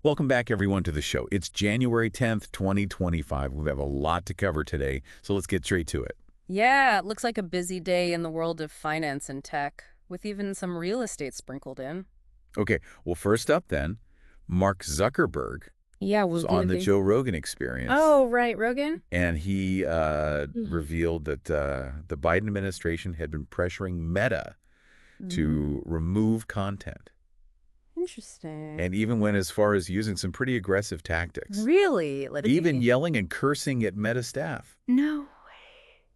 Welcome back, everyone, to the show. It's January 10th, 2025. We have a lot to cover today, so let's get straight to it. Yeah, it looks like a busy day in the world of finance and tech, with even some real estate sprinkled in. Okay, well, first up then, Mark Zuckerberg Yeah, was on the Joe Rogan Experience. Oh, right, Rogan? And he revealed that the Biden administration had been pressuring Meta to remove content. Interesting. And even went as far as using some pretty aggressive tactics. Really? Even yelling and cursing at Meta staff. No way.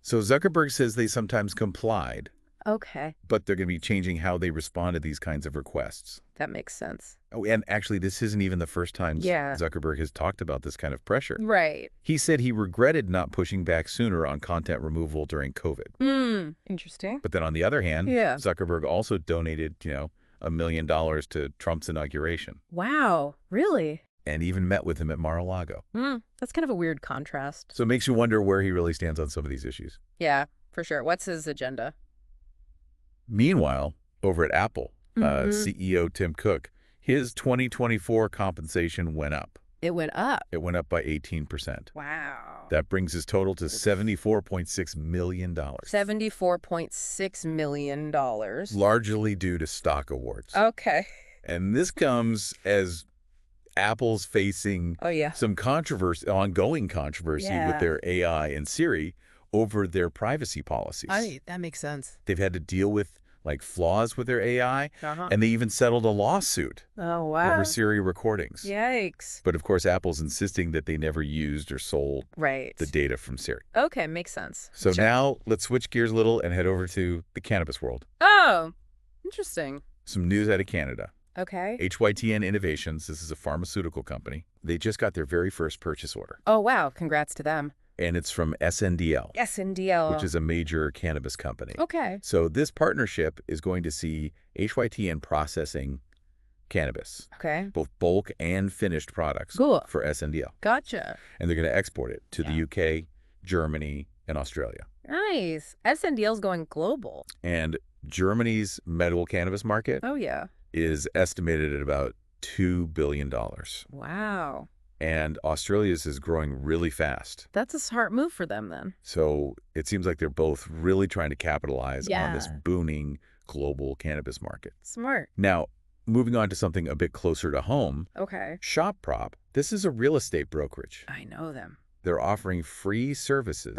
So Zuckerberg says they sometimes complied, Okay, but they're going to be changing how they respond to these kinds of requests. that makes sense. Oh, and actually, this isn't even the first time Zuckerberg has talked about this kind of pressure. Right. He said he regretted not pushing back sooner on content removal during COVID. Interesting. But then on the other hand, Yeah. Zuckerberg also donated, $1 million to Trump's inauguration Wow, really? and even met with him at Mar-a-Lago. That's kind of a weird contrast. So it makes you wonder where he really stands on some of these issues. Yeah, for sure. What's his agenda? Meanwhile, over at Apple, CEO Tim Cook, his 2024 compensation went up. It went up. It went up by 18%. Wow. That brings his total to $74.6 million. $74.6 million. Largely due to stock awards. Okay. And this comes as Apple's facing some controversy, ongoing controversy with their AI and Siri over their privacy policies. That makes sense. They've had to deal with flaws with their AI, and they even settled a lawsuit Oh, wow. over Siri recordings. Yikes. But of course, Apple's insisting that they never used or sold Right. the data from Siri. Okay, makes sense. So Sure. now let's switch gears a little and head over to the cannabis world. Oh, interesting. Some news out of Canada. Okay. HYTN Innovations, this is a pharmaceutical company. They just got their very first purchase order, Oh, wow. Congrats to them. and it's from SNDL, SNDL. which is a major cannabis company. Okay. So this partnership is going to see HYTN processing cannabis, Okay. both bulk and finished products Cool. for SNDL. Gotcha. And they're going to export it to the UK, Germany, and Australia. Nice. SNDL's going global. And Germany's medical cannabis market Oh, yeah. is estimated at about $2 billion. Wow. And Australia's is growing really fast. That's a smart move for them then. So it seems like they're both really trying to capitalize on this Yeah. booming global cannabis market. Smart. Now, moving on to something a bit closer to home, Okay. ShopProp. This is a real estate brokerage. I know them. They're offering free services.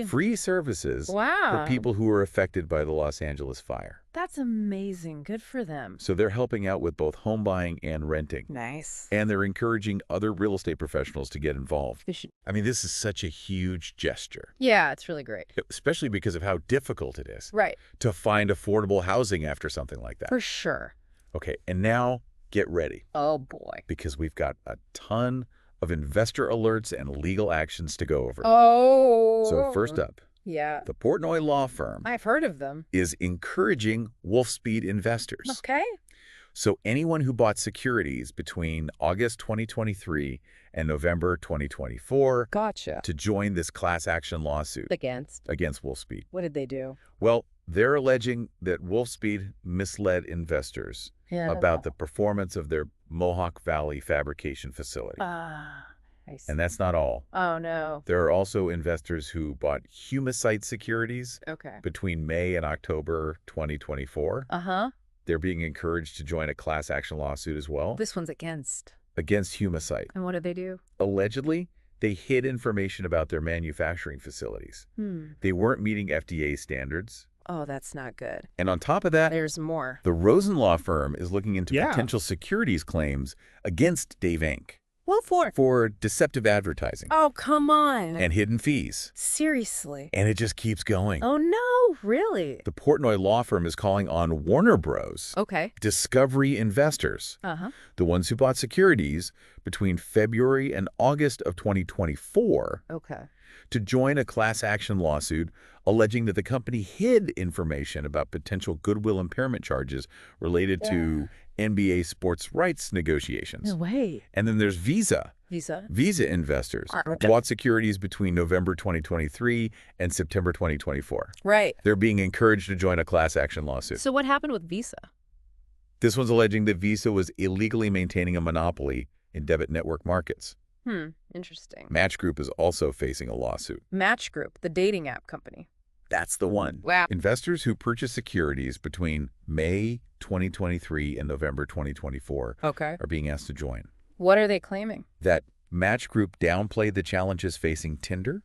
Free services Wow. for people who were affected by the Los Angeles fire. That's amazing. Good for them. So they're helping out with both home buying and renting. Nice. And they're encouraging other real estate professionals to get involved. They should. I mean, this is such a huge gesture, Yeah, it's really great. especially because of how difficult it is Right. to find affordable housing after something like that. For sure. Okay, and now get ready, Oh, boy. because we've got a ton of investor alerts and legal actions to go over. Oh. So first up, Yeah. the Portnoy law firm I've heard of them. is encouraging Wolfspeed investors. Okay. So anyone who bought securities between August 2023 and November 2024 Gotcha. to join this class action lawsuit Against. against Wolfspeed. What did they do? Well, they're alleging that Wolfspeed misled investors about the performance of their Mohawk Valley fabrication facility. I see. And that's not all. Oh, no. There are also investors who bought Humacyte securities Okay. between May and October 2024. Uh-huh. They're being encouraged to join a class action lawsuit as well This one's against. against Humacyte. And what did they do? Allegedly, they hid information about their manufacturing facilities. They weren't meeting FDA standards. Oh, that's not good. And on top of that, There's more. the Rosen law firm is looking into potential securities claims against Dave Inc. What for deceptive advertising Oh, come on. and hidden fees. Seriously. And it just keeps going. Oh, no. Really? The Portnoy law firm is calling on Warner Bros. Okay. Discovery investors, Uh-huh. the ones who bought securities between February and August of 2024, Okay. to join a class action lawsuit alleging that the company hid information about potential goodwill impairment charges related to NBA sports rights negotiations. No way. And then there's Visa. Visa? Visa investors bought securities between November 2023 and September 2024. Right. They're being encouraged to join a class action lawsuit. So what happened with Visa? This one's alleging that Visa was illegally maintaining a monopoly in debit network markets. Interesting. Match Group is also facing a lawsuit. Match Group, the dating app company. That's the one. Wow. Investors who purchased securities between May 2023 and November 2024 Okay. are being asked to join. What are they claiming? That Match Group downplayed the challenges facing Tinder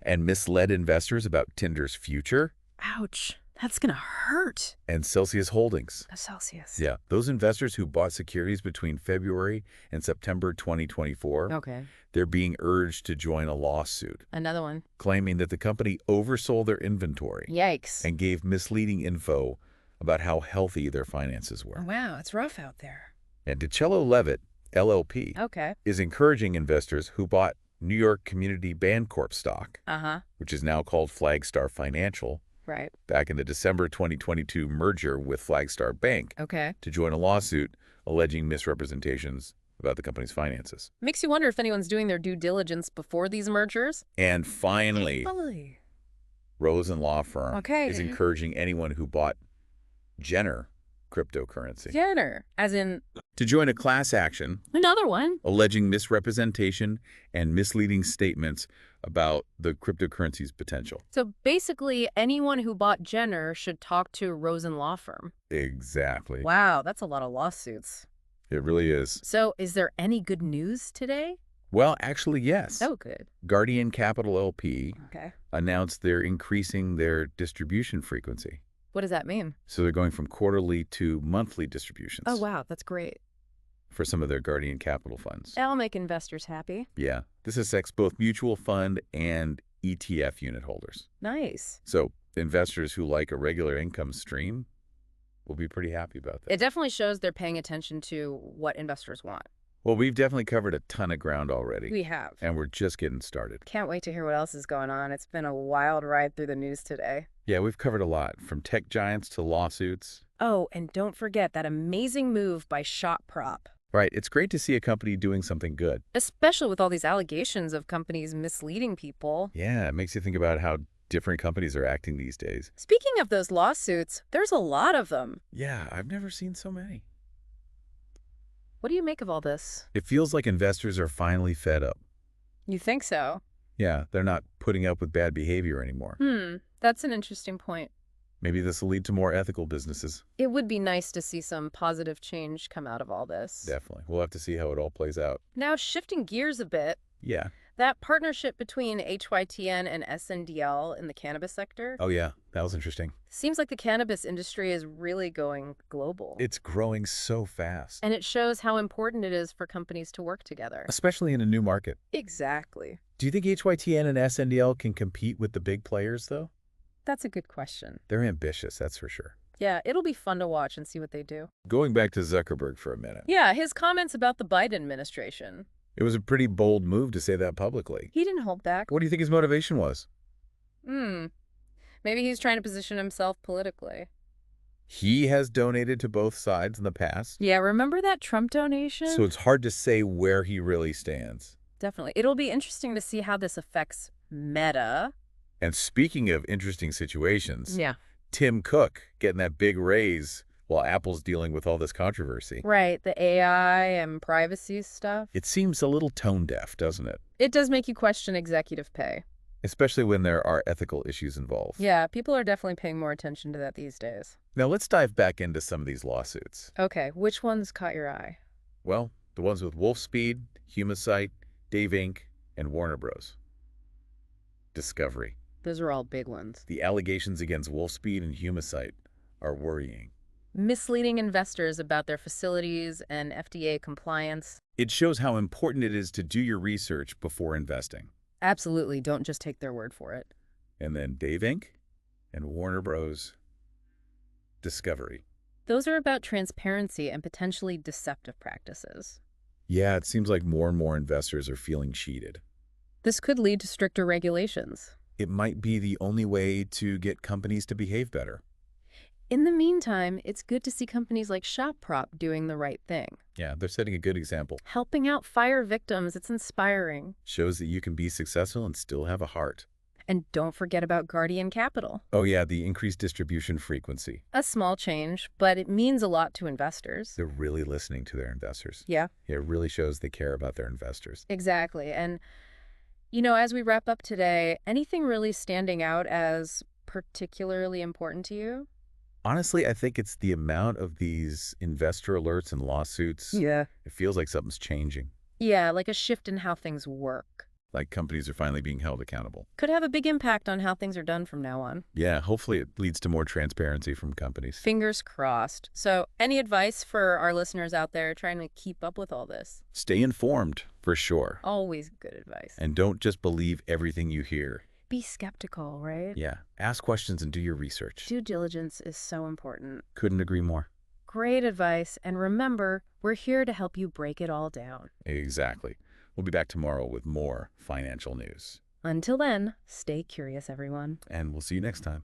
and misled investors about Tinder's future. Ouch. That's going to hurt. And Celsius Holdings. Celsius. Yeah, those investors who bought securities between February and September 2024, Okay. they're being urged to join a lawsuit, Another one. claiming that the company oversold their inventory Yikes. and gave misleading info about how healthy their finances Oh, were. wow, it's rough out there. And DiCello Levitt, LLP, Okay. is encouraging investors who bought New York Community Bancorp stock, which is now called Flagstar Financial, Right. back in the December 2022 merger with Flagstar Bank, Okay. to join a lawsuit alleging misrepresentations about the company's finances. Makes you wonder if anyone's doing their due diligence before these mergers. And finally, Rosen Law Firm Okay. is encouraging anyone who bought Jenner cryptocurrency Jenner, as in to join a class action another one. alleging misrepresentation and misleading statements about the cryptocurrency's potential. So basically, anyone who bought Jenner should talk to Rosen Law Firm. Exactly. Wow, that's a lot of lawsuits. It really is. So is there any good news today? Well, actually, yes. Oh, good. Guardian Capital LP Okay. announced they're increasing their distribution frequency. What does that mean? So they're going from quarterly to monthly distributions. Oh, wow, that's great. For some of their Guardian Capital funds. That'll make investors happy. Yeah. This affects both mutual fund and ETF unit holders. Nice. So investors who like a regular income stream will be pretty happy about that. It definitely shows they're paying attention to what investors want. Well, we've definitely covered a ton of ground already. We have. And we're just getting started. Can't wait to hear what else is going on. It's been a wild ride through the news today. Yeah, we've covered a lot, from tech giants to lawsuits. Oh, and don't forget that amazing move by ShopProp. Right. It's great to see a company doing something good. Especially with all these allegations of companies misleading people. Yeah, it makes you think about how different companies are acting these days. Speaking of those lawsuits, there's a lot of them. Yeah, I've never seen so many. What do you make of all this? It feels like investors are finally fed up. You think so? Yeah, they're not putting up with bad behavior anymore. That's an interesting point. Maybe this will lead to more ethical businesses. It would be nice to see some positive change come out of all this. Definitely. We'll have to see how it all plays out. Now, shifting gears a bit, Yeah. that partnership between HYTN and SNDL in the cannabis sector Oh, yeah. That was interesting. seems like the cannabis industry is really going global. It's growing so fast. And it shows how important it is for companies to work together. Especially in a new market. Exactly. Do you think HYTN and SNDL can compete with the big players, though? That's a good question. They're ambitious, that's for sure. Yeah, it'll be fun to watch and see what they do. Going back to Zuckerberg for a minute. Yeah, his comments about the Biden administration. It was a pretty bold move to say that publicly. He didn't hold back. What do you think his motivation was? Maybe he's trying to position himself politically. He has donated to both sides in the past. Yeah, remember that Trump donation? So it's hard to say where he really stands. Definitely. It'll be interesting to see how this affects Meta. And speaking of interesting situations, Yeah. Tim Cook getting that big raise while Apple's dealing with all this controversy. Right, the AI and privacy stuff. It seems a little tone deaf, doesn't it? It does make you question executive pay. Especially when there are ethical issues involved. Yeah, people are definitely paying more attention to that these days. Now let's dive back into some of these lawsuits. Okay, which ones caught your eye? Well, the ones with Wolfspeed, Humacyte, Dave Inc., and Warner Bros. Discovery. Those are all big ones. The allegations against Wolfspeed and Humacyte are worrying. Misleading investors about their facilities and FDA compliance. It shows how important it is to do your research before investing. Absolutely, don't just take their word for it. And then Dave Inc. and Warner Bros. Discovery. Those are about transparency and potentially deceptive practices. Yeah, it seems like more and more investors are feeling cheated. This could lead to stricter regulations. It might be the only way to get companies to behave better. In the meantime, it's good to see companies like ShopProp doing the right thing. Yeah, they're setting a good example. Helping out fire victims, it's inspiring. Shows that you can be successful and still have a heart. And don't forget about Guardian Capital. Oh yeah, the increased distribution frequency. A small change, but it means a lot to investors. They're really listening to their investors. Yeah, Yeah, it really shows they care about their investors. exactly. And, as we wrap up today, anything really standing out as particularly important to you? Honestly, I think it's the amount of these investor alerts and lawsuits. Yeah. It feels like something's changing, Yeah, like a shift in how things work. like companies are finally being held accountable. Could have a big impact on how things are done from now on. Yeah, hopefully it leads to more transparency from companies. Fingers crossed. So, any advice for our listeners out there trying to keep up with all this? Stay informed, for sure. Always good advice. And don't just believe everything you hear. Be skeptical, right? Yeah, ask questions and do your research. Due diligence is so important. Couldn't agree more. Great advice. And remember, we're here to help you break it all down. Exactly. We'll be back tomorrow with more financial news. Until then, stay curious, everyone. And we'll see you next time.